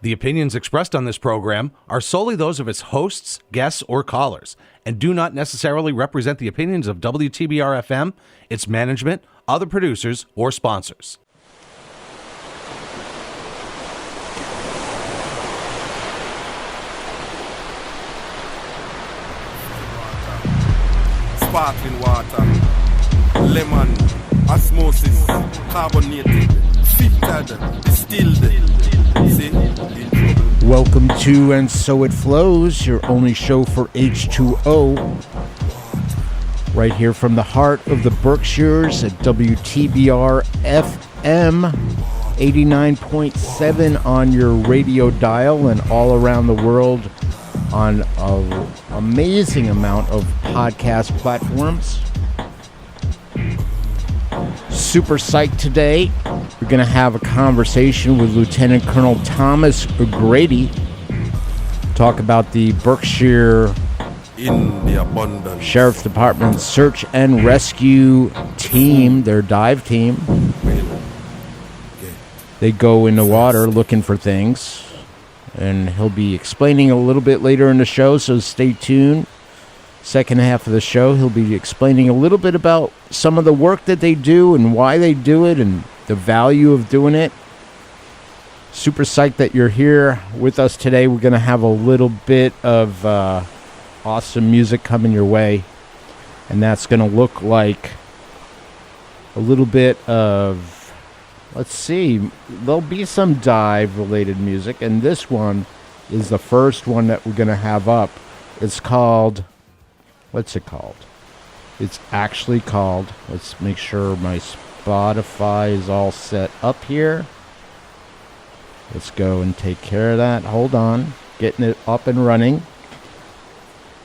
The opinions expressed on this program are solely those of its hosts, guests, or callers, and do not necessarily represent the opinions of WTBR-FM, its management, other producers, or sponsors. Sparkling water, lemon, osmosis, carbonated, filtered, distilled. See? Welcome to And So It Flows, your only show for H2O. Right here from the heart of the Berkshires at WTBR-FM, 89.7 on your radio dial and all around the world on an amazing amount of podcast platforms. Super psyched today. We're going to have a conversation with Lt Colonel Thomas Grady. Talk about the Berkshire In the abundance. Sheriff's Department Search and Rescue team, their dive team. They go in the water looking for things. And he'll be explaining a little bit later in the show, so stay tuned. Second half of the show, he'll be explaining a little bit about some of the work that they do and why they do it and the value of doing it. Super psyched that you're here with us today. We're going to have a little bit of awesome music coming your way. And that's going to look like a little bit of, let's see, there'll be some dive-related music. And this one is the first one that we're going to have up. It's called... What's it called? It's actually called, let's make sure my Spotify is all set up here. Let's go and take care of that. Hold on. Getting it up and running.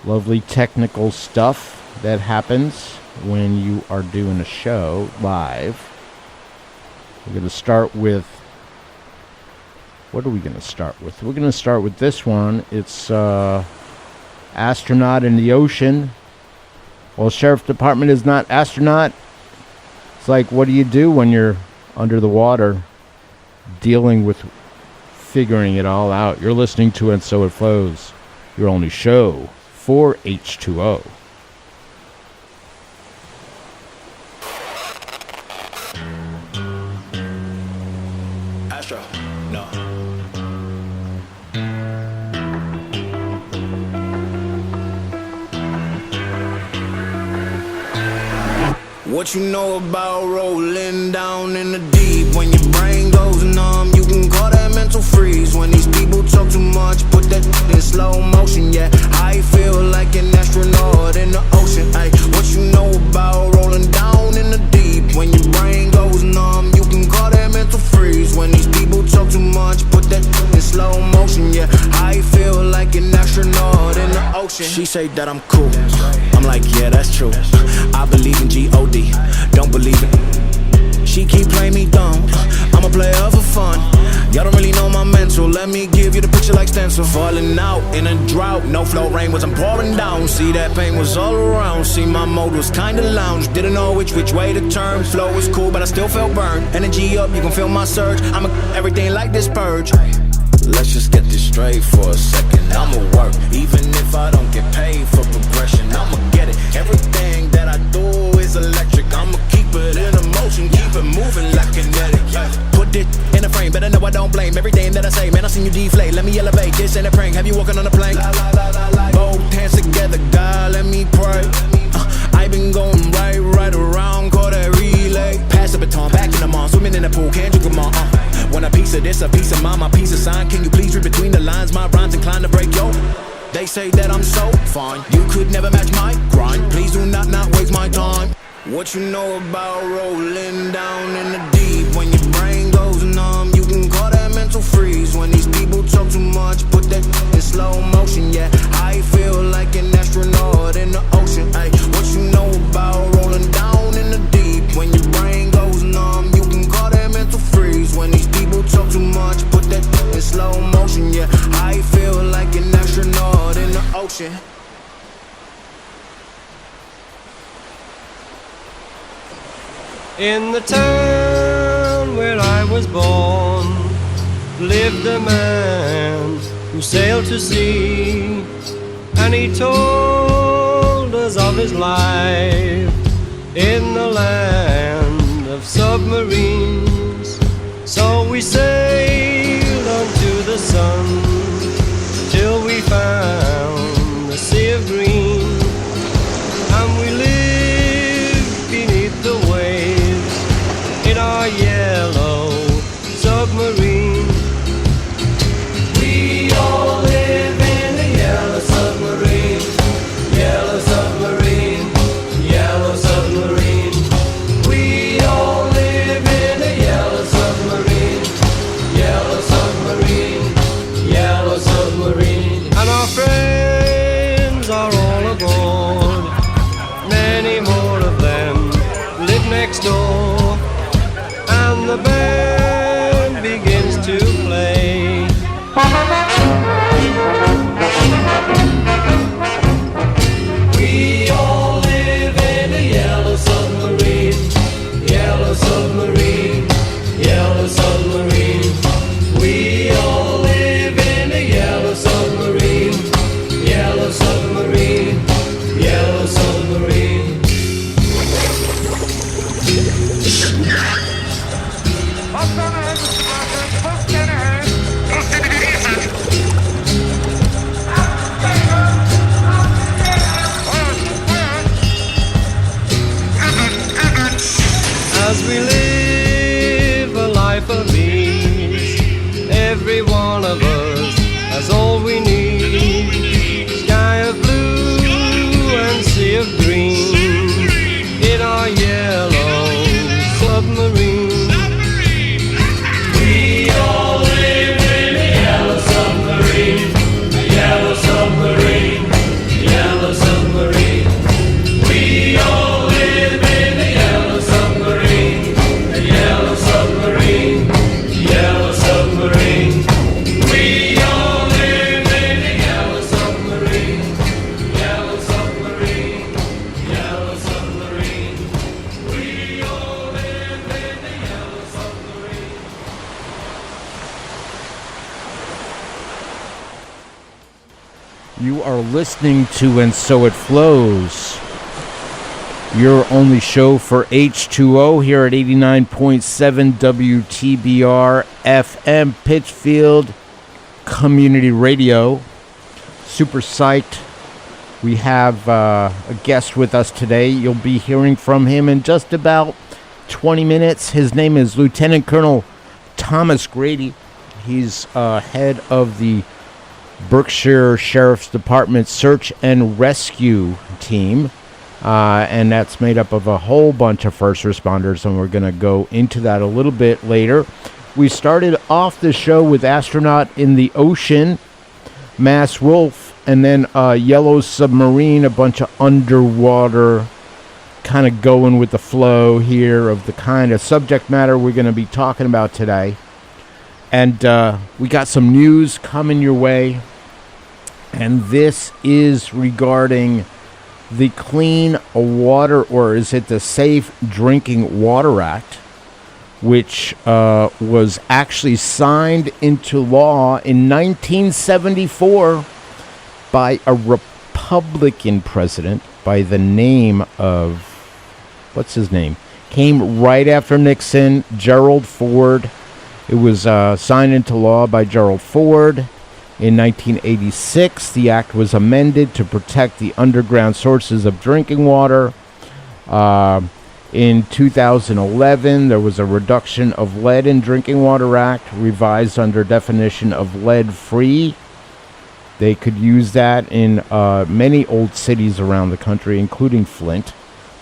Lovely technical stuff that happens when you are doing a show live. We're going to start with, what are we going to start with? We're going to start with this one. It's Astronaut in the Ocean. Well, Sheriff's Department is not astronaut. It's like, what do you do when you're under the water dealing with figuring it all out? You're listening to And So It Flows, your only show for H2O. Astro, no. What you know about rolling down in the deep? When your brain goes numb, you can call that mental freeze. When these people talk too much, put that in slow motion. Yeah, I feel like an astronaut in the ocean. Ay, what you know about rolling down in the deep? When your brain goes numb, you can call that mental freeze. When these people talk too much, put that in slow motion. Yeah, I feel like an astronaut in the ocean. She say that I'm cool. I'm like, yeah, that's true. I believe in G-O-D, don't believe it. She keep playing me dumb, I'm a player for fun. Y'all don't really know my mental, let me give you the picture like stencil. Falling out in a drought, no flow, rain wasn't pouring down. See, that pain was all around, see, my mode was kinda lounge. Didn't know which way to turn, flow was cool but I still felt burned. Energy up, you can feel my surge, I'm everything like this purge. Let's just get this straight for a second. I'ma work, even if I don't get paid for progression. I'ma get it, everything that I do is electric. I'ma keep it in motion, keep it moving like kinetic. Put it in a frame, better know I don't blame everything that I say. Man, I seen you deflate, let me elevate, this ain't a prank. Have you walking on a plank? Both hands together, God, let me pray. I been going right around, call that relay. Pass the baton, back in the mall, swimming in the pool, can't you come on? Want a piece of this, a piece of mine, my piece of sign. Can you please read between the lines? My rhymes inclined to break yo. They say that I'm so fine, you could never match my grind. Please do not waste my time. What you know about rolling down in the deep? When your brain goes numb, you can call that mental freeze. When these people talk too much, put that in slow motion. Yeah, I feel like an astronaut in the ocean. Ay, what you know about rolling down in the deep? When your brain goes numb, you can call that mental freeze. When these people talk too much, put that in slow motion. Yeah, I feel like an astronaut in the ocean. In the town where I was born lived a man who sailed to sea, and he told us of his life in the land of submarines. So we sailed unto the sun till we found the sea of green, and we lived beneath the waves in our yellow submarine. We all live in a yellow submarine, yellow submarine, yellow submarine. We all live in a yellow submarine, yellow submarine, yellow submarine. And our friends are all aboard, many more of them live next door, and the band begins to play. We all live in a yellow submarine, yellow submarine, yellow submarine. We all live in a yellow submarine, yellow submarine, yellow submarine. As we live a life of ease, every one of us has all we need. Sky of blue and sea of green in our yellow submarine. We all live in a yellow submarine, a yellow submarine, yellow submarine. We all live in a yellow submarine, a yellow submarine, yellow submarine. We all live in a yellow submarine, yellow submarine, yellow submarine. We all live in a yellow submarine. You are listening to And So It Flows, your only show for H2O here at 89.7 WTBR FM, Pittsfield Community Radio. Super psyched. We have a guest with us today. You'll be hearing from him in just about 20 minutes. His name is Lt Colonel Thomas Grady. He's head of the Berkshire Sheriff's Department Search and Rescue Team. And that's made up of a whole bunch of first responders, and we're going to go into that a little bit later. We started off the show with Astronaut in the Ocean, Mass Wolf, and then Yellow Submarine, a bunch of underwater, kind of going with the flow here of the kind of subject matter we're going to be talking about today. And we got some news coming your way, and this is regarding the Clean Water, or is it the Safe Drinking Water Act, which was actually signed into law in 1974 by a Republican president by the name of, what's his name? Came right after Nixon, Gerald Ford. It was signed into law by Gerald Ford. In 1986, the act was amended to protect the underground sources of drinking water. In 2011, there was a reduction of lead in Drinking Water Act, revised under definition of lead-free. They could use that in many old cities around the country, including Flint.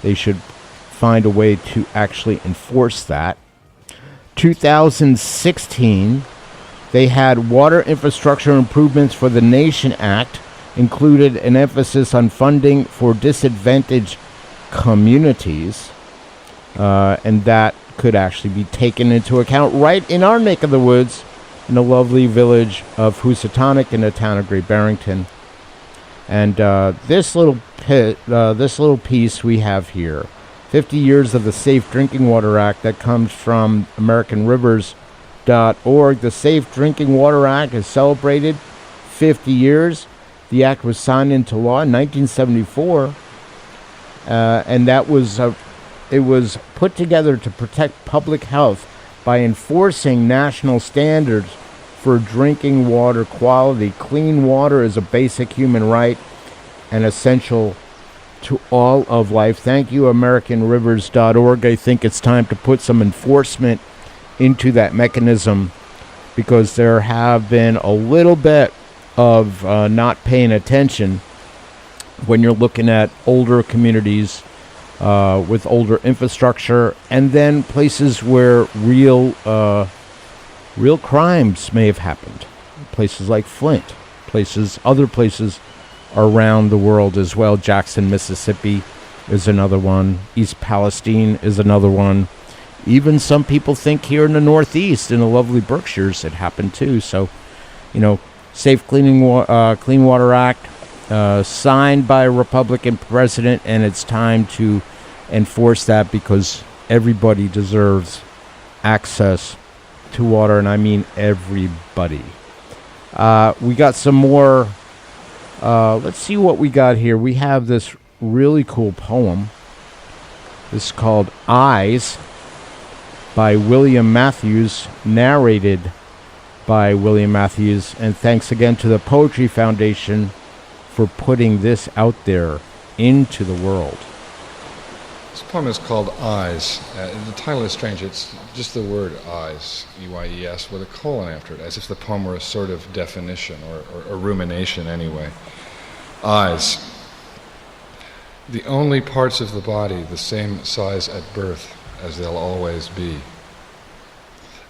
They should find a way to actually enforce that. 2016, they had Water Infrastructure Improvements for the Nation Act, included an emphasis on funding for disadvantaged communities, and that could actually be taken into account right in our neck of the woods, in the lovely village of Housatonic in the town of Great Barrington. And this little piece we have here, 50 years of the Safe Drinking Water Act, that comes from AmericanRivers.org. The Safe Drinking Water Act is celebrated 50 years. The act was signed into law in 1974, and it was put together to protect public health by enforcing national standards for drinking water quality. Clean water is a basic human right and essential to all of life. Thank you, AmericanRivers.org. I think it's time to put some enforcement into that mechanism, because there have been a little bit of not paying attention when you're looking at older communities with older infrastructure, and then places where real crimes may have happened. Places like Flint, other places around the world as well. Jackson, Mississippi is another one. East Palestine is another one. Even some people think here in the Northeast, in the lovely Berkshires, it happened too. So, Safe Clean Water Act, signed by a Republican president, and it's time to enforce that, because everybody deserves access to water, and I mean everybody. We got some more. Let's see what we got here. We have this really cool poem. This is called Eyes by William Matthews, narrated by William Matthews. And thanks again to the Poetry Foundation for putting this out there into the world. This poem is called Eyes. The title is strange. It's just the word eyes, E-Y-E-S, with a colon after it, as if the poem were a sort of definition, or a rumination anyway. Eyes. The only parts of the body the same size at birth as they'll always be.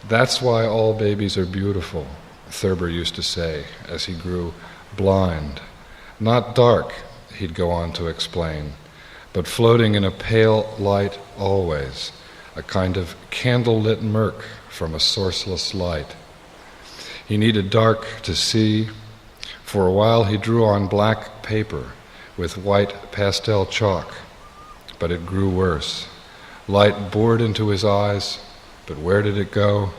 That's why all babies are beautiful, Thurber used to say as he grew blind. Not dark, he'd go on to explain, but floating in a pale light always, a kind of candle-lit murk from a sourceless light. He needed dark to see. For a while he drew on black paper with white pastel chalk, but it grew worse. Light bored into his eyes, but where did it go?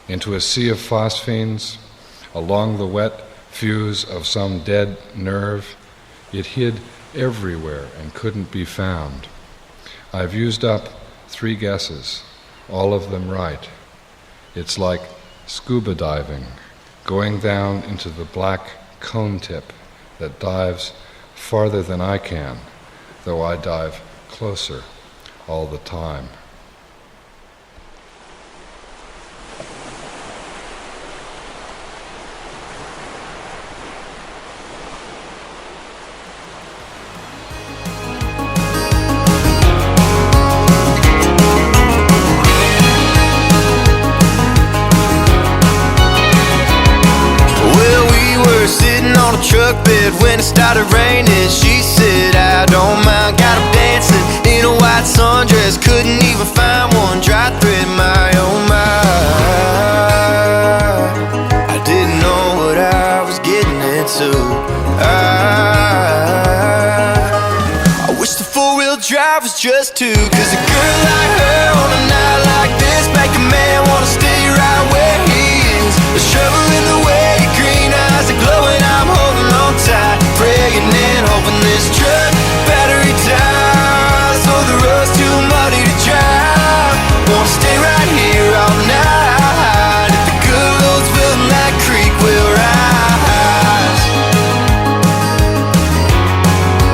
Into a sea of phosphenes, along the wet fuse of some dead nerve. It hid everywhere and couldn't be found. I've used up 3 guesses, all of them right. It's like scuba diving, going down into the black cone tip that dives farther than I can, though I dive closer all the time. Truck bed when it started raining. She said, I don't mind. Got him dancing in a white sundress. Couldn't even find one dry thread. My oh my, I didn't know what I was getting into. I wish the 4-wheel drive was just 2, 'cause a girl like her on a night like this make a man wanna stay right where he is. There's trouble in the way your green eyes are glowing. I'm holding on tight, praying and hoping this truck battery dies. Oh, the road's too muddy to drive. Wanna stay right here all night. If the good Lord's willing, that creek will rise.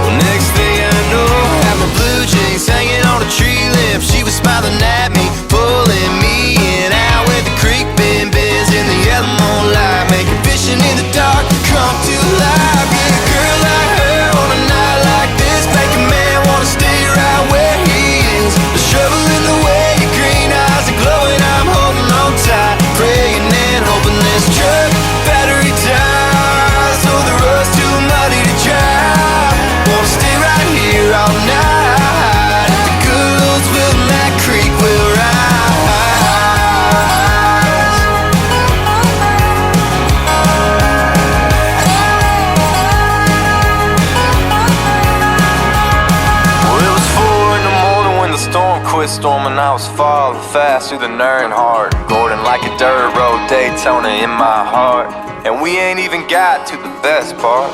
Well, next thing I know, I have my blue jeans hanging on a tree limb. She was smiling at me, pulling me in. Out where the creek bend bends in the yellow moonlight, making fishing in the dark come to life. Yeah, a girl like her on a night like this make a man wanna stay right where he is. There's trouble in the way your green eyes are glowing. I'm holding on tight, praying and hoping this truck battery dies. Oh, the road's too muddy to drive. Wanna stay right here all night. If the good Lord's willing, that creek will rise. Quit storming, I was falling fast through the Nern heart. Gordon like a dirt road, Daytona in my heart. and we ain't even got to the best part.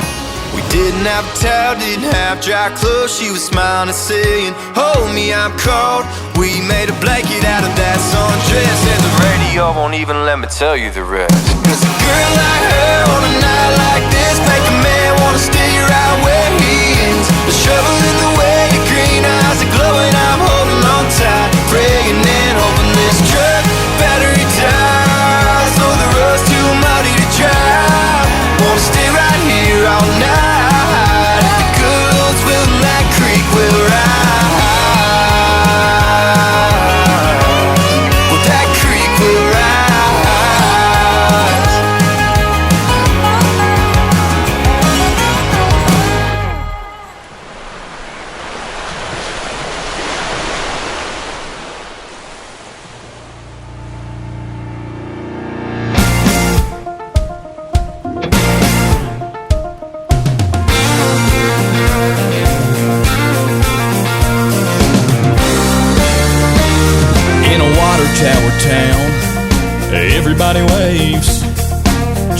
We didn't have a towel, didn't have dry clothes. She was smiling and saying, hold me, I'm cold. We made a blanket out of that sundress, and the Radio won't even let me tell you the rest. cause a girl like her on a night like this make a man wanna stay right where he is. The shovel in the way, your green eyes are glowing. I'm holding on tight, praying and hoping this truck battery dies. So the road's too muddy to drive. Wanna stay right here all night. The good Lord's will, that creek will rise. Well, that creek will rise. In a water tower town, everybody waves.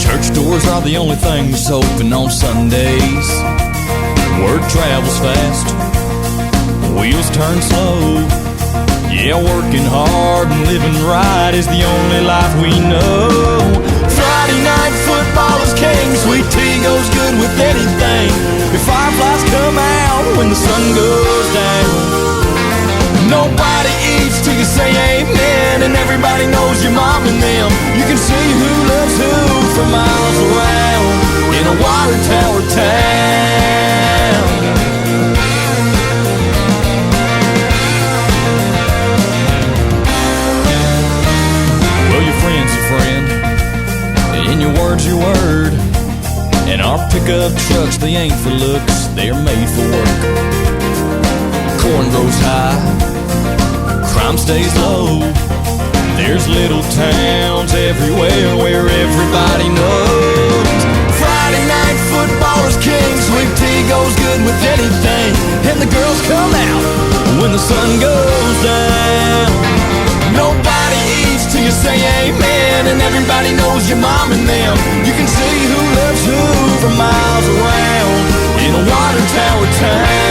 Church doors are the only things open on Sundays. Word travels fast, wheels turn slow. Yeah, working hard and living right is the only life we know. Friday night football is king, sweet tea goes good with anything. The fireflies come out when the sun goes down. Nobody eats till you say amen, and everybody knows your mom and them. You can see who loves who for miles around in a water tower town. Well, your friend's your friend, and your word's your word. And our pickup trucks, they ain't for looks, they're made for work. Corn grows high, crime stays low. There's little towns everywhere where everybody knows. Friday night football is king, sweet tea goes good with anything. And the girls come out when the sun goes down. Nobody eats till you say amen, and everybody knows your mom and them. You can see who loves who for miles around in a water tower town.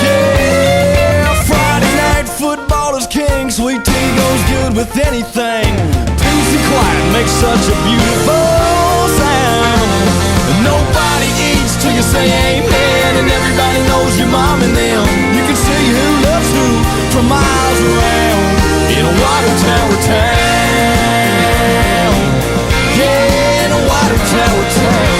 Yeah, Friday night football is king, sweet tea goes good with anything. Peace and quiet makes such a beautiful sound. And nobody eats till you say amen, and everybody knows your mom and them. You can see who loves who from miles around in a water tower town. Yeah, in a water tower town.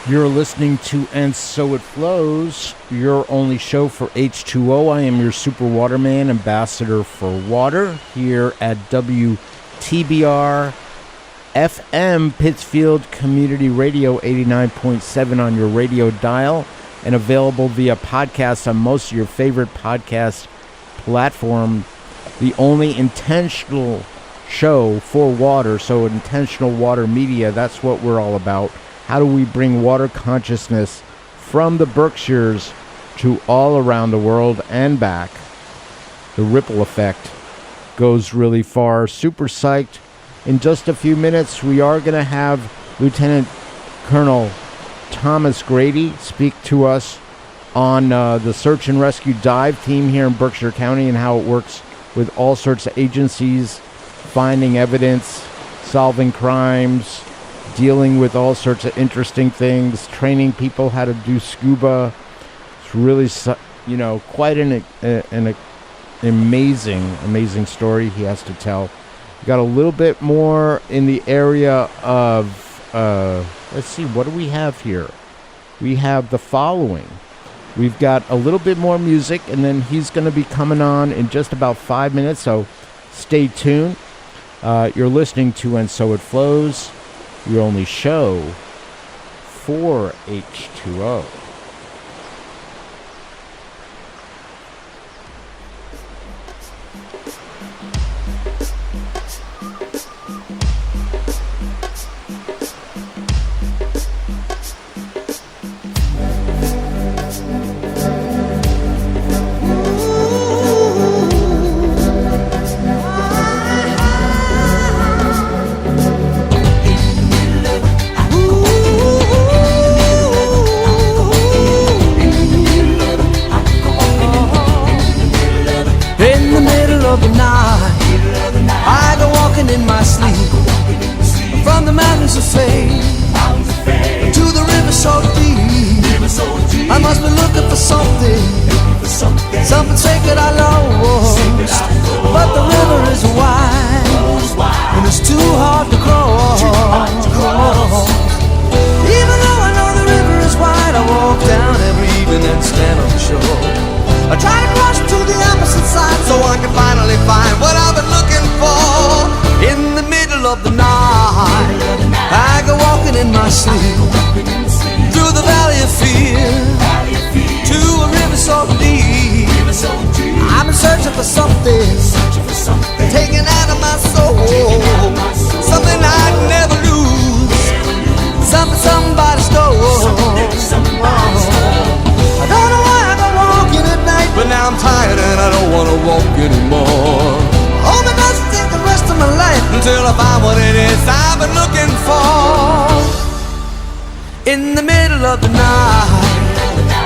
You're listening to And So It Flows, your only show for H2O. I am your super waterman, ambassador for water, here at WTBR-FM, Pittsfield Community Radio, 89.7 on your radio dial, and available via podcast on most of your favorite podcast platform. The only intentional show for water, so intentional water media, that's what we're all about. How do we bring water consciousness from the Berkshires to all around the world and back? The ripple effect goes really far. Super psyched. In just a few minutes, we are going to have Lt Colonel Thomas Grady speak to us on the search and rescue dive team here in Berkshire County and how it works with all sorts of agencies, finding evidence, solving crimes, dealing with all sorts of interesting things, training people how to do scuba. It's really, quite an amazing story he has to tell. We got a little bit more in the area of, let's see, what do we have here? We have the following. We've got a little bit more music, and then he's going to be coming on in just about 5 minutes, so stay tuned. You're listening to And So It Flows, your only show for H2O. Something sacred I lost, but the river is wide, and it's too hard to cross. Even though I know the river is wide, I walk down every evening and stand on the shore. I try to cross to the opposite side so I can finally find what I've been looking for. In the middle of the night, I go walking in my sleep through the valley of fear to a river so deep. I've been searching for something taken out of my soul, something I'd never lose, something somebody stole. I don't know why I go walking at night, but now I'm tired and I don't want to walk anymore. I hope it doesn't take the rest of my life until I find what it is I've been looking for. In the middle of the night,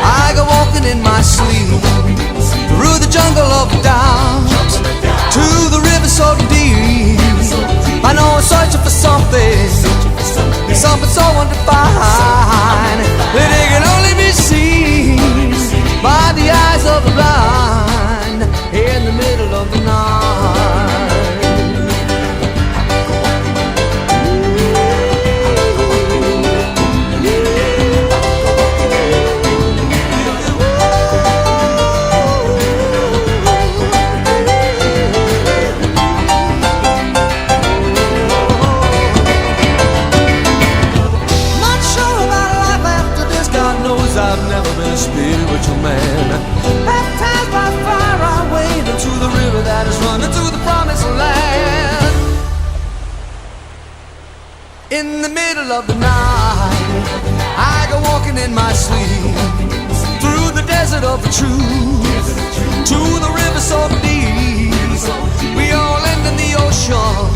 I go walking in my sleep through the jungle of doubt to the river so deep. I know I'm searching for something so undefined that it can only be seen by the eyes of the blind. In the middle of the night, spiritual man, baptized by fire, I wade into the river that is running to the promised land. In the middle of the night, I go walking in my sleep through the desert of the truth to the river so deep. We all end in the ocean,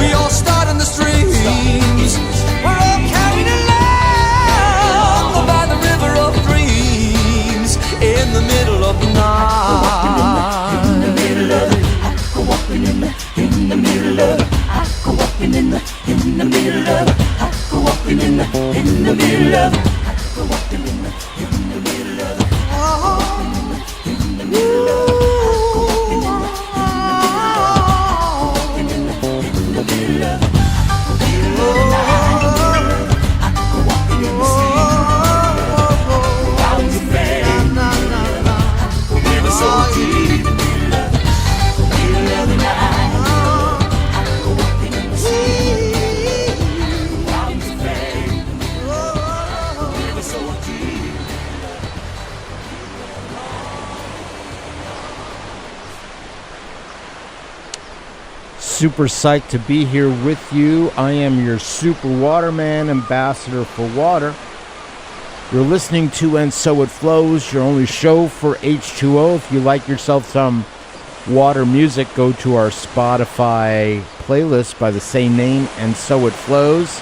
we all start in the streams. We're all carried along by the river of dreams. In the middle of the night, in the middle of it, I go walking in the middle of it. I go walking in the middle of it. I go walking in the middle of it. I go walking in the middle of it. In the middle of it. In the middle of it. super psyched to be here with you. I am your super waterman, ambassador for water. You're listening to And So It Flows, your only show for H2O. If you like yourself some water music, go to our Spotify playlist by the same name, And So It Flows.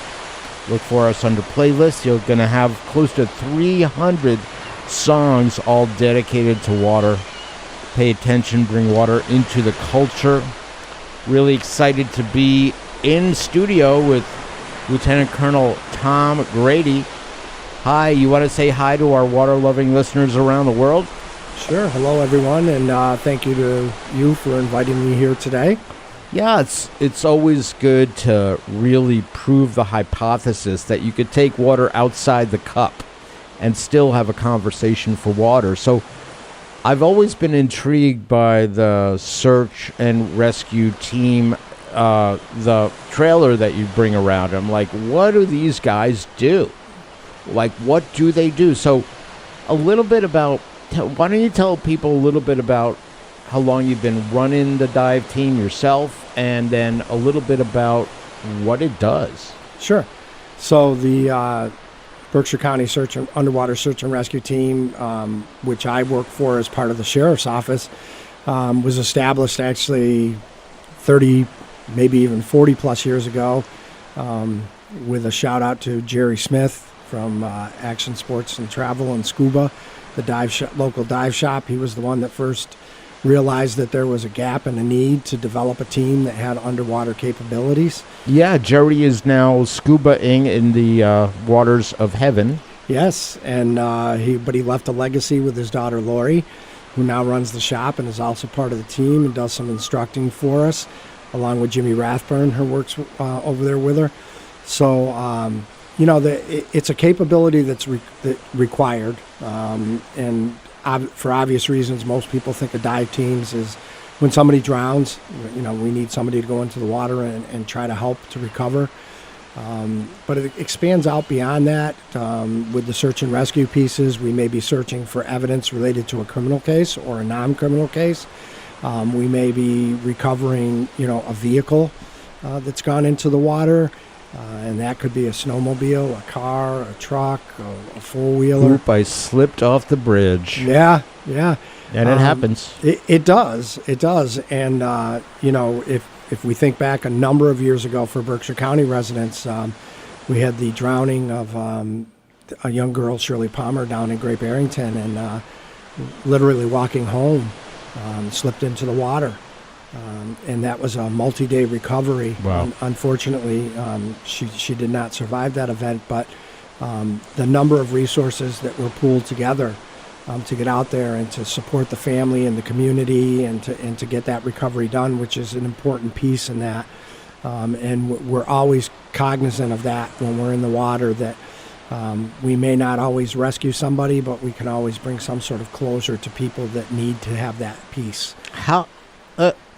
Look for us under playlists. You're going to have close to 300 songs all dedicated to water. Pay attention, bring water into the culture. Really excited to be in studio with Lt Colonel Tom Grady. Hi, you want to say hi to our water-loving listeners around the world? Sure. Hello, everyone, and thank you to you for inviting me here today. Yeah, it's always good to really prove the hypothesis that you could take water outside the cup and still have a conversation for water. So I've always been intrigued by the search and rescue team, the trailer that you bring around. I'm like, what do these guys do? Like, what do they do? So a little bit about, why don't you tell people a little bit about how long you've been running the dive team yourself, and then a little bit about what it does. Sure. So the Berkshire County Underwater Search and Rescue Team, which I work for as part of the Sheriff's Office, was established actually 30, maybe even 40 plus years ago, with a shout out to Jerry Smith from Action Sports and Travel and Scuba, the local dive shop. He was the one that first realized that there was a gap and a need to develop a team that had underwater capabilities. Yeah, Jerry is now scubaing in the waters of heaven. Yes, and he left a legacy with his daughter Lori, who now runs the shop and is also part of the team and does some instructing for us, along with Jimmy Rathburn, who works over there with her. So, it's a capability that's required, and for obvious reasons, most people think of dive teams as when somebody drowns, we need somebody to go into the water and try to help to recover. But it expands out beyond that. With the search and rescue pieces, we may be searching for evidence related to a criminal case or a non-criminal case. We may be recovering, a vehicle that's gone into the water. And that could be a snowmobile, a car, a truck, a four-wheeler. Oop, I slipped off the bridge. Yeah. And it happens. It does. And, if we think back a number of years ago for Berkshire County residents, we had the drowning of a young girl, Shirley Palmer, down in Great Barrington, and literally walking home, slipped into the water. And that was a multi-day recovery. Wow. Unfortunately, she did not survive that event, but the number of resources that were pooled together to get out there and to support the family and the community and to get that recovery done, which is an important piece in that. And we're always cognizant of that when we're in the water, that we may not always rescue somebody, but we can always bring some sort of closure to people that need to have that piece. How...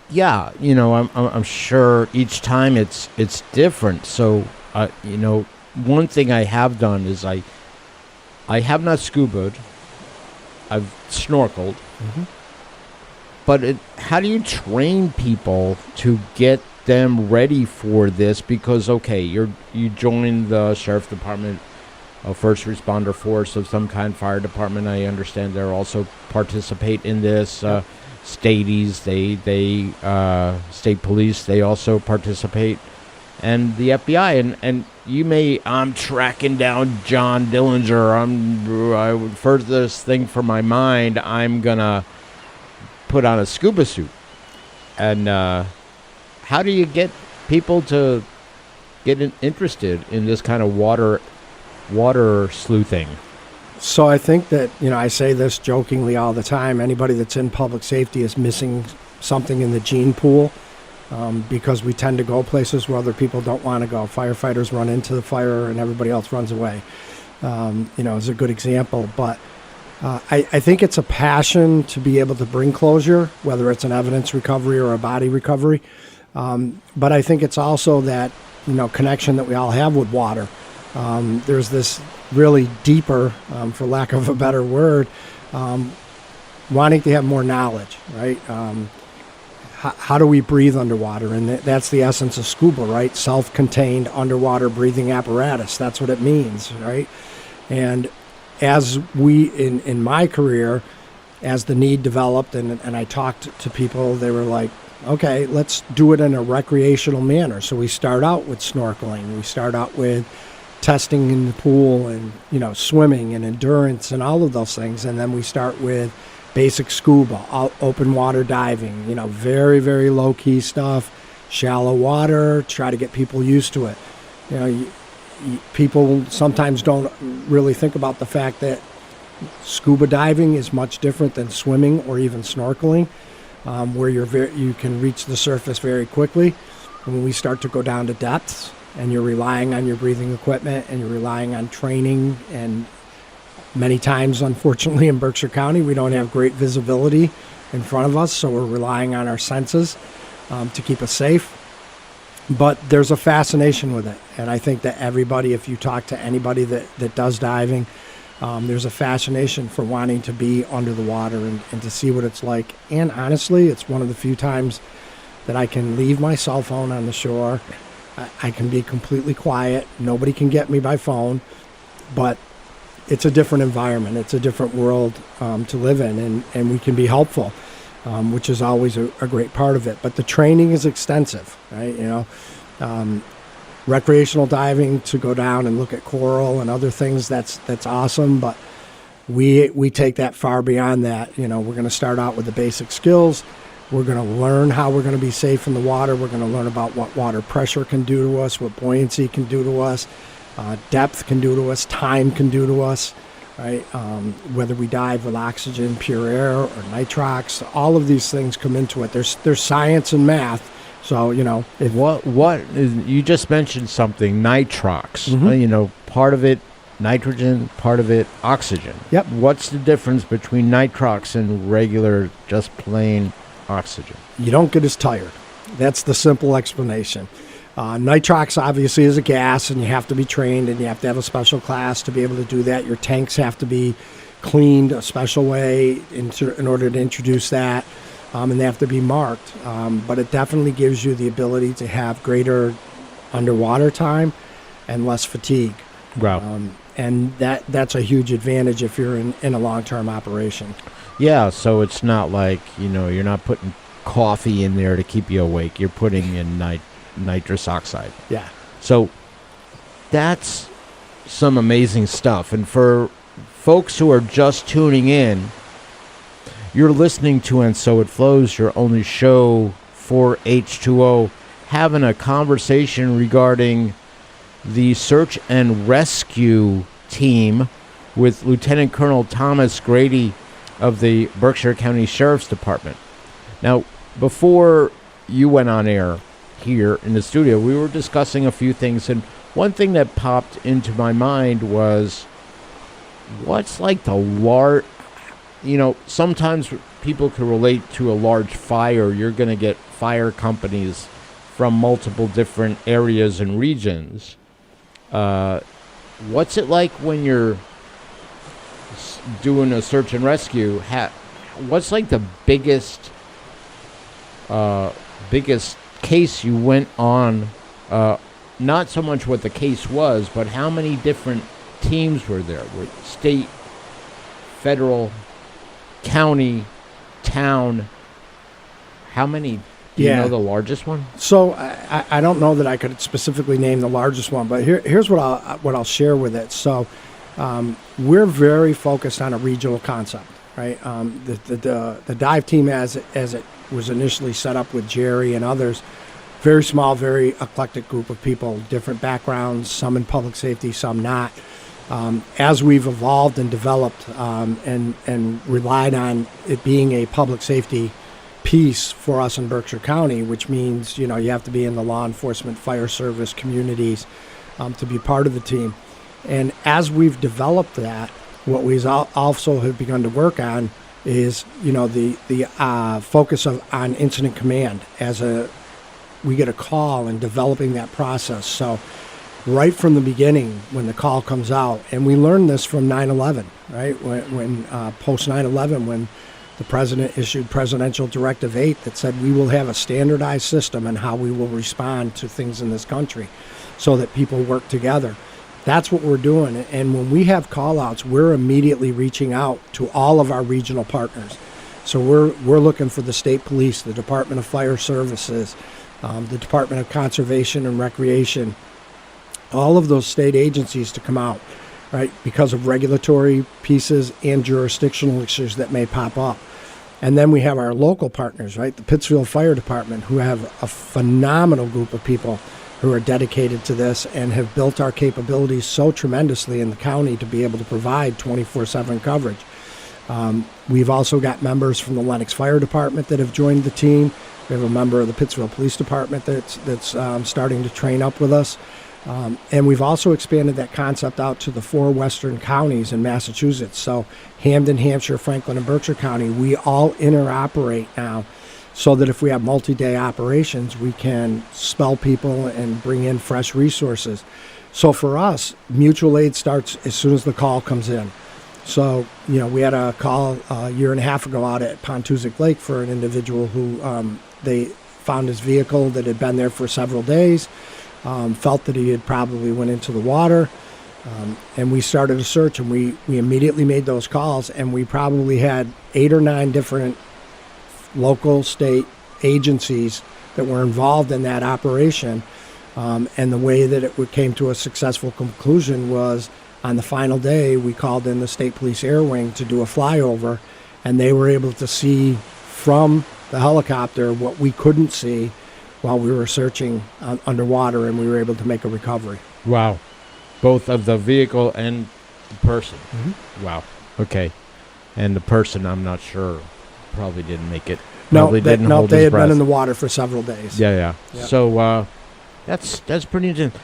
Yeah, I'm sure each time it's different. So, one thing I have done is I have not scubaed. I've snorkeled. Mm-hmm. But how do you train people to get them ready for this? Because, okay, you join the Sheriff's Department, a first responder force of some kind, fire department. I understand they're also participate in this. Staties, state police, they also participate, and the FBI, and I'm tracking down John Dillinger. Furthest thing from my mind, I'm gonna put on a scuba suit. And how do you get people to get interested in this kind of water sleuthing? So I think that, I say this jokingly all the time, anybody that's in public safety is missing something in the gene pool, because we tend to go places where other people don't want to go. Firefighters run into the fire and everybody else runs away, is a good example. But I think it's a passion to be able to bring closure, whether it's an evidence recovery or a body recovery. But I think it's also that, connection that we all have with water. There's this really deeper, for lack of a better word, wanting to have more knowledge, right? how do we breathe underwater? And that's the essence of scuba, right? Self-contained underwater breathing apparatus. That's what it means, right? And as we, in my career, as the need developed and I talked to people, they were like, okay, let's do it in a recreational manner. So we start out with snorkeling. We start out with testing in the pool and, swimming and endurance and all of those things. And then we start with basic scuba, open water diving, very, very low key stuff, shallow water, try to get people used to it. People sometimes don't really think about the fact that scuba diving is much different than swimming or even snorkeling, where you can reach the surface very quickly. And when we start to go down to depths and you're relying on your breathing equipment and you're relying on training, and many times, unfortunately, in Berkshire County, we don't have great visibility in front of us, so we're relying on our senses to keep us safe. But there's a fascination with it, and I think that everybody, if you talk to anybody that does diving, there's a fascination for wanting to be under the water and to see what it's like. And honestly, it's one of the few times that I can leave my cell phone on the shore. I can be completely quiet. Nobody can get me by phone, but it's a different environment. It's a different world to live in, and we can be helpful, which is always a great part of it. But the training is extensive, right? Recreational diving, to go down and look at coral and other things, that's awesome. But we take that far beyond that. We're going to start out with the basic skills. We're going to learn how we're going to be safe in the water. We're going to learn about what water pressure can do to us, what buoyancy can do to us, depth can do to us, time can do to us, right? Whether we dive with oxygen, pure air, or nitrox, all of these things come into it. There's science and math. So, what is, you just mentioned something, nitrox. Mm-hmm. Part of it nitrogen, part of it oxygen. Yep. What's the difference between nitrox and regular, just plain oxygen? You don't get as tired. That's the simple explanation. Nitrox obviously is a gas, and you have to be trained, and you have to have a special class to be able to do that. Your tanks have to be cleaned a special way in order to introduce that, and they have to be marked. But it definitely gives you the ability to have greater underwater time and less fatigue. Wow. And that's a huge advantage if you're in a long-term operation. Yeah, so it's not like, you're not putting coffee in there to keep you awake. You're putting in nitrous oxide. Yeah. So that's some amazing stuff. And for folks who are just tuning in, you're listening to And So It Flows, your only show for H2O, having a conversation regarding the search and rescue team with Lt Colonel Thomas Grady of the Berkshire County Sheriff's Department. Now, before you went on air here in the studio, we were discussing a few things, and one thing that popped into my mind was, what's like the large, sometimes people can relate to a large fire. You're going to get fire companies from multiple different areas and regions. What's it like when you're doing a search and rescue? What's like the biggest case you went on? Not so much what the case was, but how many different teams were there? With state, federal, county, town? How many? Do you know the largest one? So I don't know that I could specifically name the largest one, but here's what I'll share with it. So we're very focused on a regional concept, right? The dive team as it was initially set up with Jerry and others, very small, very eclectic group of people, different backgrounds, some in public safety, some not. As we've evolved and developed and relied on it being a public safety piece for us in Berkshire County, which means you have to be in the law enforcement, fire service, communities to be part of the team. And as we've developed that, what we also have begun to work on is the focus on incident command we get a call and developing that process. So right from the beginning, when the call comes out, and we learned this from 9/11, right? When post 9/11, when the president issued Presidential Directive 8 that said we will have a standardized system in how we will respond to things in this country so that people work together. That's what we're doing. And when we have call-outs, we're immediately reaching out to all of our regional partners. So we're looking for the state police, the Department of Fire Services, the Department of Conservation and Recreation, all of those state agencies to come out, right, because of regulatory pieces and jurisdictional issues that may pop up. And then we have our local partners, right, the Pittsfield Fire Department, who have a phenomenal group of people who are dedicated to this and have built our capabilities so tremendously in the county to be able to provide 24/7 coverage. We've also got members from the Lenox Fire Department that have joined the team. We have a member of the Pittsfield Police Department that's starting to train up with us. And we've also expanded that concept out to the 4 western counties in Massachusetts. So Hampden, Hampshire, Franklin, and Berkshire County, we all interoperate now so that if we have multi-day operations, we can spell people and bring in fresh resources. So for us, mutual aid starts as soon as the call comes in. So, we had a call a year and a half ago out at Pontuzic Lake for an individual who they found his vehicle that had been there for several days. Felt that he had probably went into the water, and we started a search, and we immediately made those calls, and we probably had 8 or 9 different local, state agencies that were involved in that operation, and the way that it came to a successful conclusion was on the final day, we called in the State Police Air Wing to do a flyover, and they were able to see from the helicopter what we couldn't see while we were searching underwater, and we were able to make a recovery. Wow. Both of the vehicle and the person. Mm-hmm. Wow. Okay. And the person, I'm not sure, probably didn't make it. No, probably they had been in the water for several days. Yeah. Yep. So that's pretty interesting.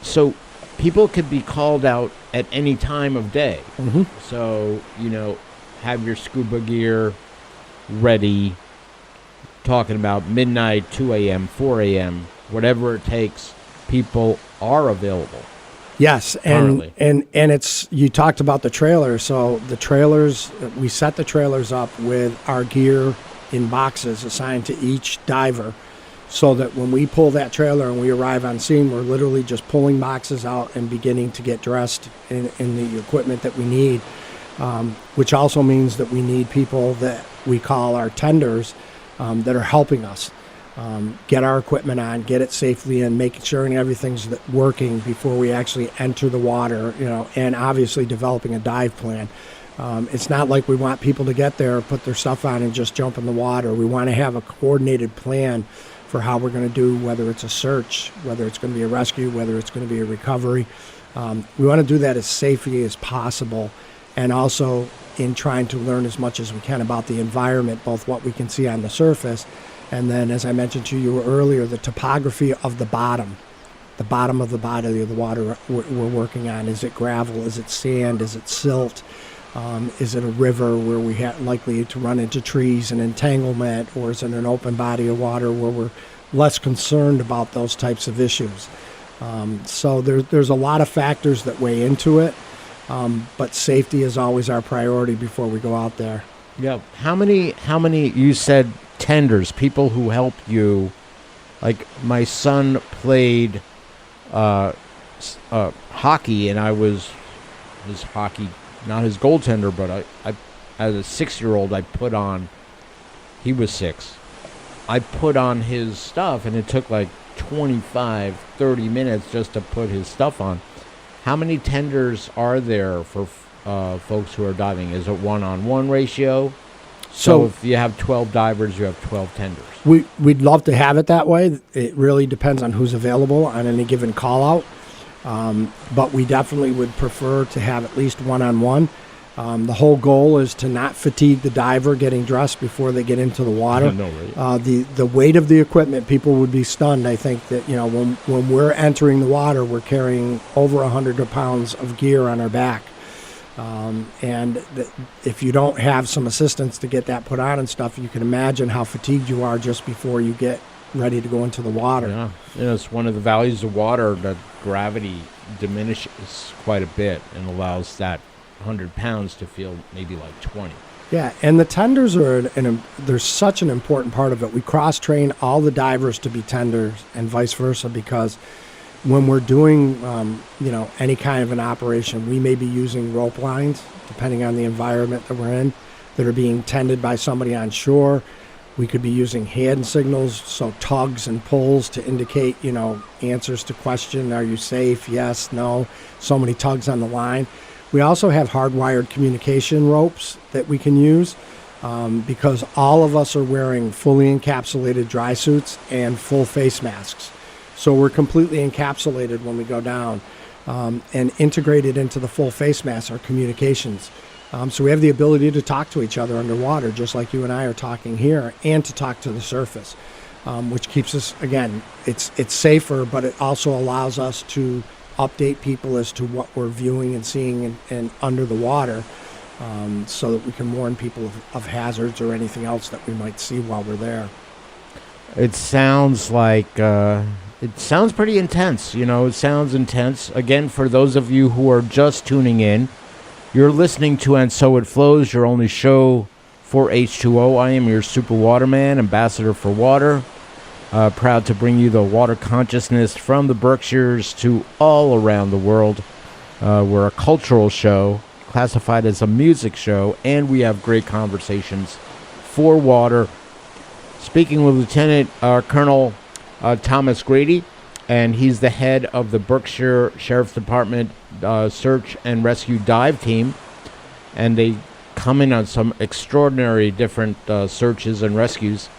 So people could be called out at any time of day. Mm-hmm. So, have your scuba gear ready, talking about midnight, 2 a.m., 4 a.m., whatever it takes, people are available. Yes, and it's, you talked about the trailer. So the trailers, we set the trailers up with our gear in boxes assigned to each diver, so that when we pull that trailer and we arrive on scene, we're literally just pulling boxes out and beginning to get dressed in the equipment that we need, which also means that we need people that we call our tenders that are helping us get our equipment on, get it safely in, making sure everything's working before we actually enter the water, and obviously developing a dive plan. It's not like we want people to get there, put their stuff on, and just jump in the water. We want to have a coordinated plan for how we're going to do, whether it's a search, whether it's going to be a rescue, whether it's going to be a recovery. We want to do that as safely as possible, and also in trying to learn as much as we can about the environment, both what we can see on the surface, and then, as I mentioned to you earlier, the topography of the bottom of the body of the water we're working on. Is it gravel? Is it sand? Is it silt? Is it a river where we likely to run into trees and entanglement, or is it an open body of water where we're less concerned about those types of issues? So there's a lot of factors that weigh into it, but safety is always our priority before we go out there. Yeah. How many? You said tenders, people who help you. Like my son played hockey, and I was his hockey. Not his goaltender, but I as a 6-year-old, I put on, he was 6, I put on his stuff, and it took like 25, 30 minutes just to put his stuff on. How many tenders are there for folks who are diving? Is it 1-on-1 ratio? So if you have 12 divers, you have 12 tenders. We'd love to have it that way. It really depends on who's available on any given call-out. But we definitely would prefer to have at least 1-on-1. The whole goal is to not fatigue the diver getting dressed before they get into the water. No, right. The weight of the equipment, people would be stunned. I think that when we're entering the water, we're carrying over 100 pounds of gear on our back. If you don't have some assistance to get that put on and stuff, you can imagine how fatigued you are just before you get ready to go into the water. Yeah, it's one of the values of water that gravity diminishes quite a bit and allows that 100 pounds to feel maybe like 20. Yeah, and the tenders are they're such an important part of it. We cross-train all the divers to be tenders and vice versa, because when we're doing, any kind of an operation, we may be using rope lines, depending on the environment that we're in, that are being tended by somebody on shore. We could be using hand signals, so tugs and pulls to indicate, answers to question, are you safe? Yes, no, so many tugs on the line. We also have hardwired communication ropes that we can use because all of us are wearing fully encapsulated dry suits and full face masks. So we're completely encapsulated when we go down, and integrated into the full face mask are communications. So we have the ability to talk to each other underwater, just like you and I are talking here, and to talk to the surface, which keeps us, again, it's safer, but it also allows us to update people as to what we're viewing and seeing and under the water, so that we can warn people of hazards or anything else that we might see while we're there. It sounds like it sounds pretty intense. It sounds intense. Again, for those of you who are just tuning in, you're listening to And So It Flows, your only show for H2O. I am your super waterman, ambassador for water. Proud to bring you the water consciousness from the Berkshires to all around the world. We're a cultural show, classified as a music show, and we have great conversations for water. Speaking with Lieutenant Colonel Thomas Grady, and he's the head of the Berkshire Sheriff's Department Search and Rescue Dive Team, and they come in on some extraordinary different searches and rescues.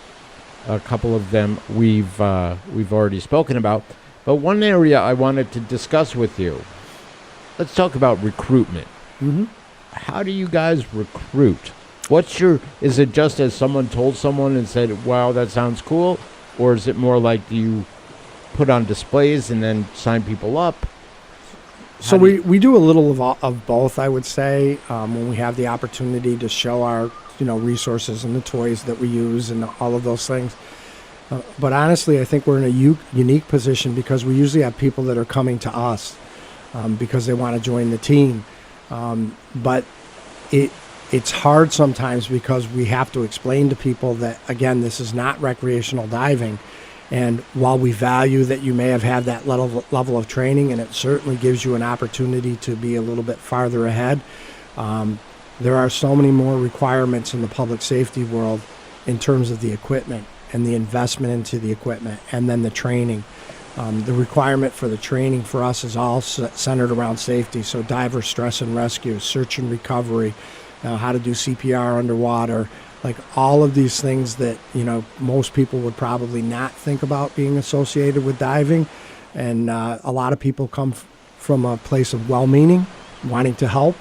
A couple of them we've already spoken about, but one area I wanted to discuss with you. Let's talk about recruitment. Mm-hmm. How do you guys recruit? Is it just as someone told someone and said, wow, that sounds cool? Or is it more like, do you put on displays and then sign people up? So we do a little of both, I would say, when we have the opportunity to show our resources and the toys that we use and all of those things. But honestly, I think we're in a unique position because we usually have people that are coming to us because they want to join the team. But it's hard sometimes because we have to explain to people that, again, this is not recreational diving. And while we value that you may have had that level of training, and it certainly gives you an opportunity to be a little bit farther ahead, there are so many more requirements in the public safety world in terms of the equipment and the investment into the equipment, and then the training. The requirement for the training for us is all centered around safety. So diver stress and rescue, search and recovery, how to do CPR underwater, like all of these things that, most people would probably not think about being associated with diving. And a lot of people come from a place of well-meaning, wanting to help.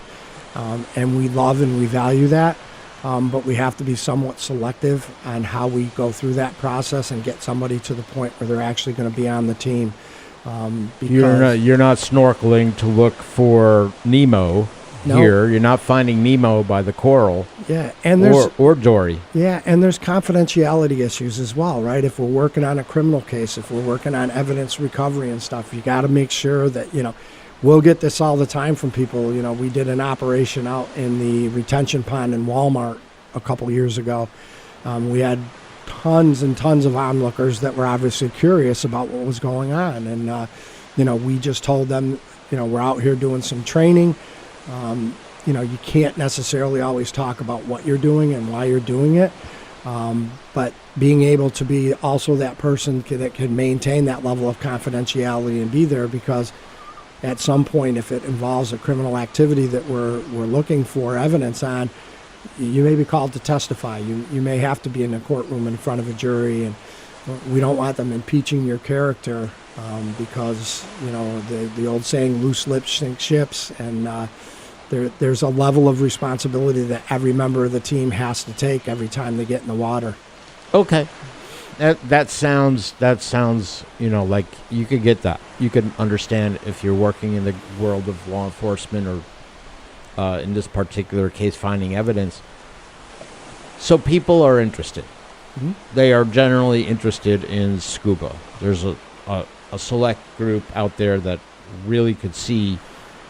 And we love and we value that, but we have to be somewhat selective on how we go through that process and get somebody to the point where they're actually going to be on the team. You're not snorkeling to look for Nemo here. You're not finding Nemo by the coral. Yeah, and there's or Dory. Yeah, and there's confidentiality issues as well, right? If we're working on a criminal case, if we're working on evidence recovery and stuff, you got to make sure that we'll get this all the time from people. We did an operation out in the retention pond in Walmart a couple years ago. We had tons and tons of onlookers that were obviously curious about what was going on. And, we just told them, we're out here doing some training. You can't necessarily always talk about what you're doing and why you're doing it. But being able to be also that person that can maintain that level of confidentiality and be there, because at some point, if it involves a criminal activity that we're looking for evidence on, you may be called to testify. You may have to be in a courtroom in front of a jury, and we don't want them impeaching your character because, the old saying, loose lips sink ships, and there's a level of responsibility that every member of the team has to take every time they get in the water. Okay. That sounds like you could get that. You could understand if you're working in the world of law enforcement or in this particular case finding evidence. So people are interested. Mm-hmm. They are generally interested in scuba. There's a select group out there that really could see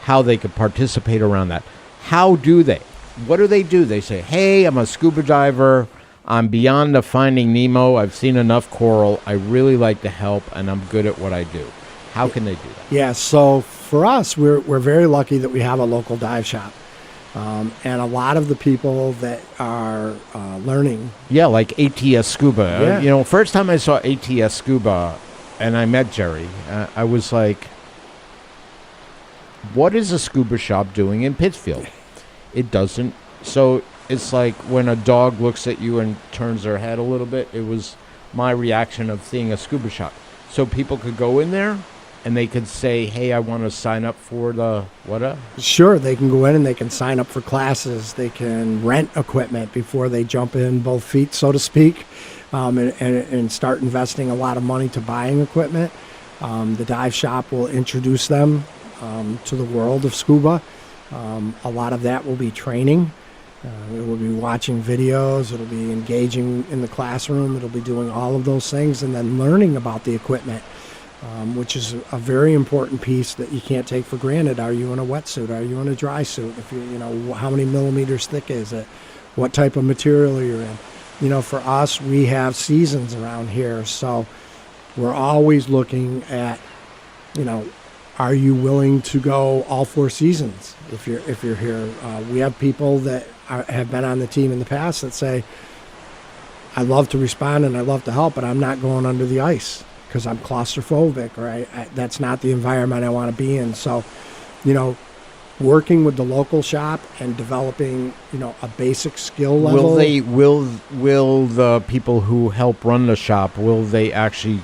how they could participate around that. How do they? what do? They say, hey, I'm a scuba diver. I'm beyond the Finding Nemo. I've seen enough coral. I really like to help, and I'm good at what I do. How can they do that? Yeah, so for us, we're very lucky that we have a local dive shop. And a lot of the people that are learning. Yeah, like ATS Scuba. Yeah. First time I saw ATS Scuba and I met Jerry, I was like, what is a scuba shop doing in Pittsfield? It doesn't. So it's like when a dog looks at you and turns their head a little bit, it was my reaction of seeing a scuba shop. So people could go in there and they could say, hey, I want to sign up for the what? Sure, they can go in and they can sign up for classes. They can rent equipment before they jump in both feet, so to speak, and start investing a lot of money to buying equipment. The dive shop will introduce them to the world of scuba. A lot of that will be training. It will be watching videos. It'll be engaging in the classroom. It'll be doing all of those things and then learning about the equipment. Which is a very important piece that you can't take for granted. Are you in a wetsuit? Are you in a dry suit? If how many millimeters thick is it? What type of material are you in? For us, we have seasons around here, so we're always looking at, are you willing to go all 4 seasons if you're here? We have people that have been on the team in the past that say, I love to respond and I love to help, but I'm not going under the ice, because I'm claustrophobic, or that's not the environment I want to be in. So, working with the local shop and developing, a basic skill level. Will the people who help run the shop, will they actually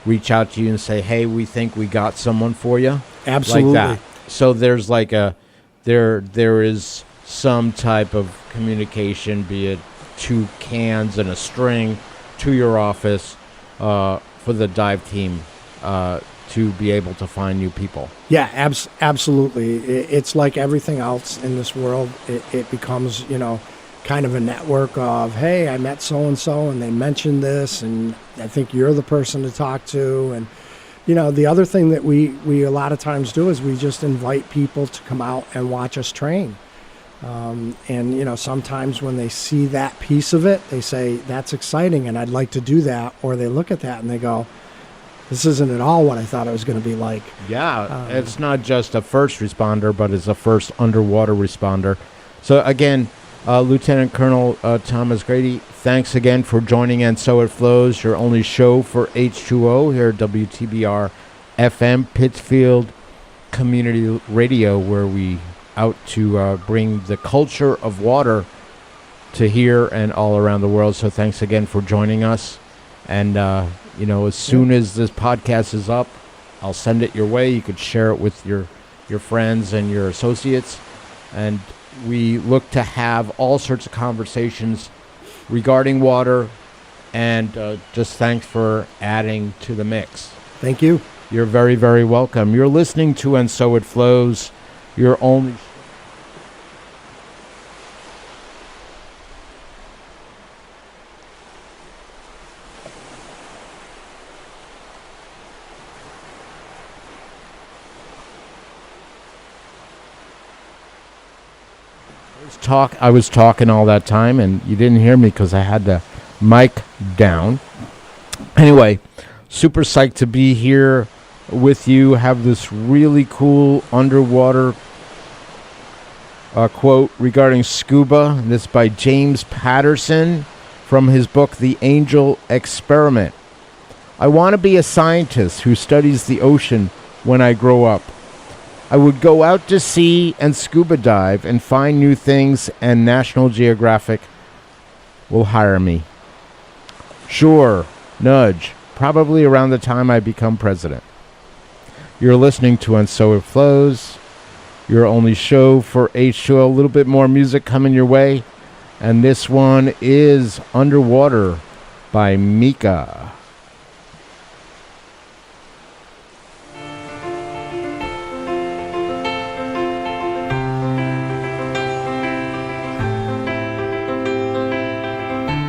reach out to you and say, hey, we think we got someone for you? Absolutely. Like that. So there's like there is some type of communication, be it 2 cans and a string to your office, for the dive team to be able to find new people. Yeah, absolutely. It's like everything else in this world. It becomes, kind of a network of, hey, I met so-and-so and they mentioned this, and I think you're the person to talk to. And, the other thing that we a lot of times do is we just invite people to come out and watch us train. And, sometimes when they see that piece of it, they say, that's exciting and I'd like to do that. Or they look at that and they go, this isn't at all what I thought it was going to be like. Yeah, it's not just a first responder, but it's a first underwater responder. So again, Lieutenant Colonel Thomas Grady, thanks again for joining And So It Flows, your only show for H2O here at WTBR-FM, Pittsfield Community Radio, where we out to bring the culture of water to here and all around the world. So thanks again for joining us. And, as soon as this podcast is up, I'll send it your way. You could share it with your friends and your associates. And we look to have all sorts of conversations regarding water. And just thanks for adding to the mix. Thank you. You're very, very welcome. You're listening to And So It Flows, your only... I was talking all that time, and you didn't hear me because I had the mic down. Anyway, super psyched to be here with you. Have this really cool underwater quote regarding scuba. And this is by James Patterson from his book, The Angel Experiment. I want to be a scientist who studies the ocean when I grow up. I would go out to sea and scuba dive and find new things, and National Geographic will hire me. Sure, nudge, probably around the time I become president. You're listening to And So It Flows, your only show for H2O. A little bit more music coming your way, and this one is Underwater by Mika.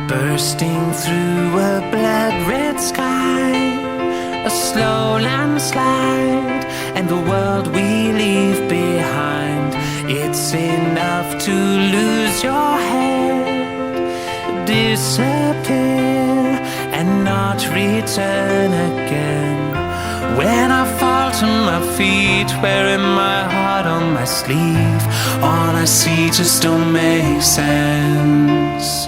Bursting through a blood-red sky, a slow landslide, and the world we leave behind. It's enough to lose lose your head, disappear and not return again. When I fall to my feet, wearing my heart on my sleeve, all I see just don't make sense.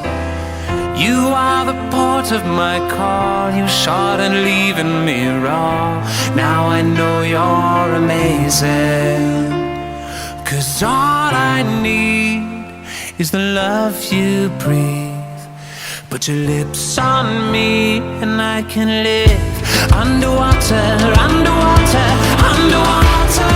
You are the port of my call, you shot and leaving me raw. Now I know you're amazing, 'cause all I need is the love you breathe. Put your lips on me and I can live underwater, underwater, underwater.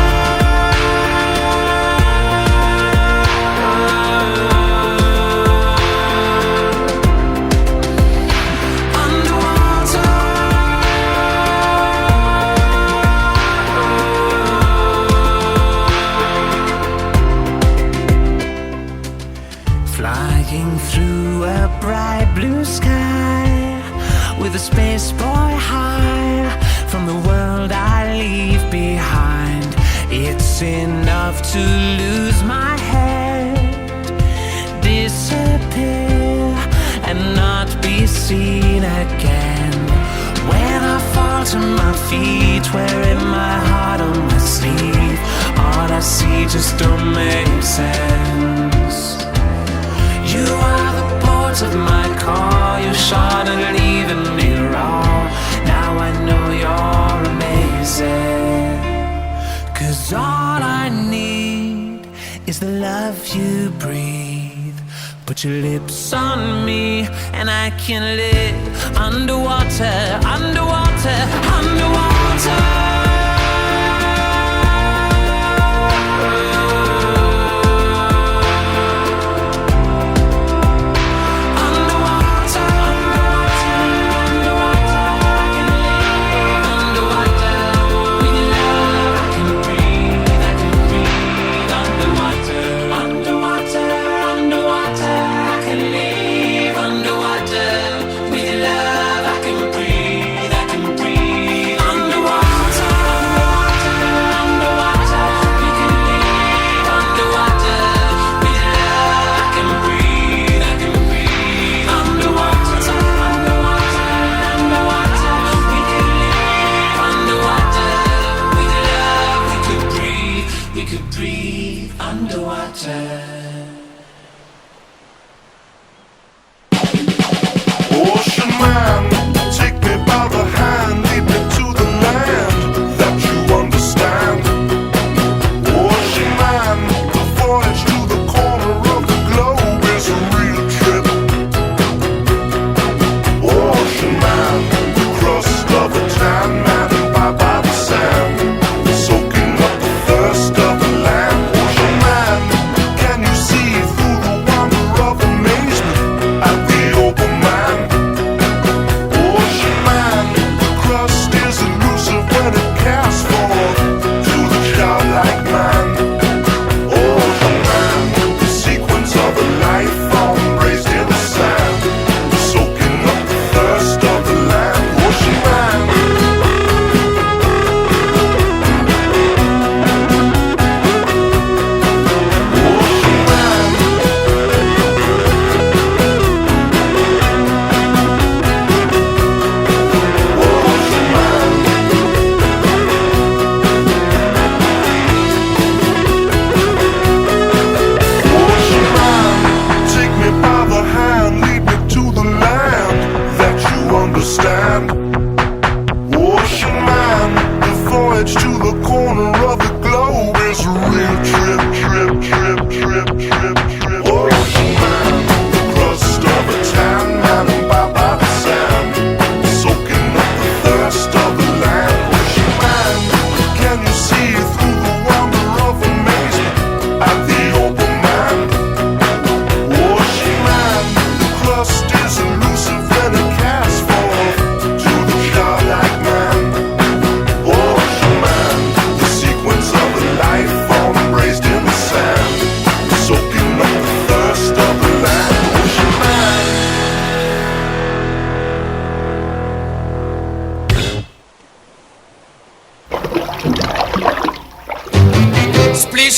Flying through a bright blue sky with a space boy high from the world I leave behind. It's enough to lose my head, disappear and not be seen again. When I fall to my feet, wearing my heart on my sleeve, all I see just don't make sense. You are the port of my call, you shot and leaving me raw. Now I know you're amazing, 'cause all I need is the love you breathe. Put your lips on me and I can live underwater, underwater, underwater. Underwater.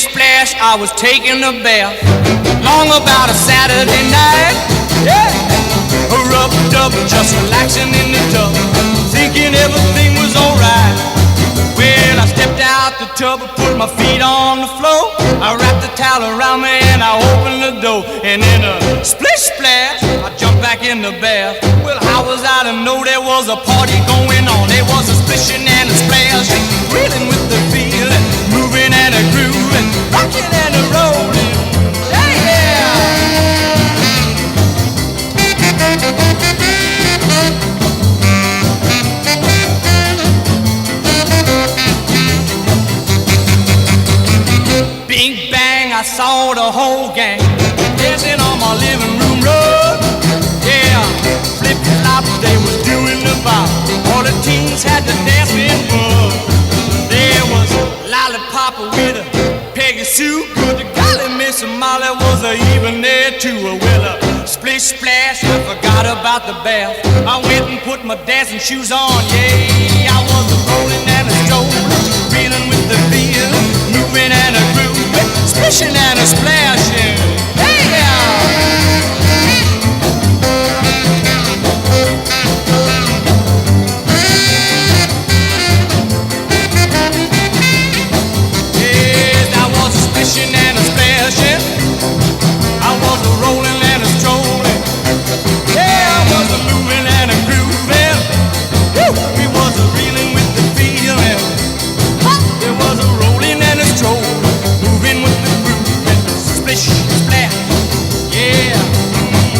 Splish splash, I was taking a bath. Long about a Saturday night. Yeah. A rub-a-dub, just relaxing in the tub, thinking everything was alright. Well, I stepped out the tub and put my feet on the floor. I wrapped the towel around me and I opened the door. And in a splish splash, I jumped back in the bath. Well, how was I to know there was a party going on? There was a splishing and a splash, reeling with the feeling, moving and a grooving, rocking and a rolling. Bing bang, I saw the whole gang dancing on my living room rug. Yeah, flip flop, they was doing the bop. All the teens had the dancing bug. There was Lollipop with a Peggy Sue. Good to golly, Miss Molly was even there too. Well, splish splash, I forgot about the bath. I went and put my dancing shoes on. Yeah, I was a rolling and a strolling, reeling with the feel, moving and a grooving, splishing and a splashing. Hey, yes, I was a splishing and a splashing. I was a rolling and a strolling. Yeah, I was a moving and a grooving. Woo! We was a reeling with the feeling. There was a rolling and a strolling, moving with the grooving. Splish, splash, yeah,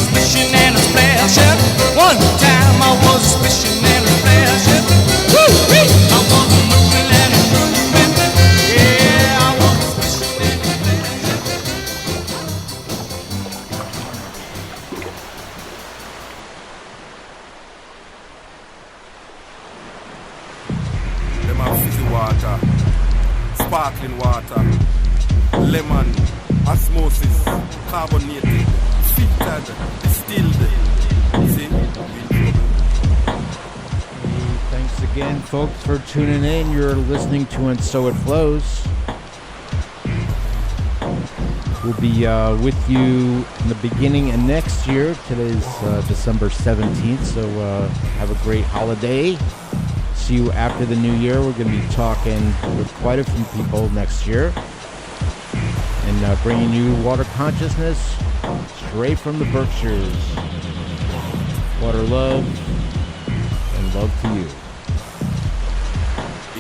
splishing and a splashing. One time I was a splishing and a splashing. Woo-wee! I was a moving and a grooving. Yeah, I was a splishing and a splashing. Them have fizzy water, sparkling water, lemon, osmosis, carbonated, filtered, distilled. See? Thanks again, folks, for tuning in. You're listening to And So It Flows. We'll be with you in the beginning of next year. Today's December 17th, so have a great holiday. See you after the new year. We're going to be talking with quite a few people next year and bringing you water consciousness straight from the Berkshires. Water love and love to you.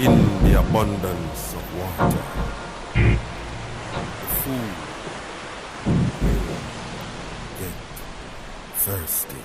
In the abundance of water, the food will get thirsty.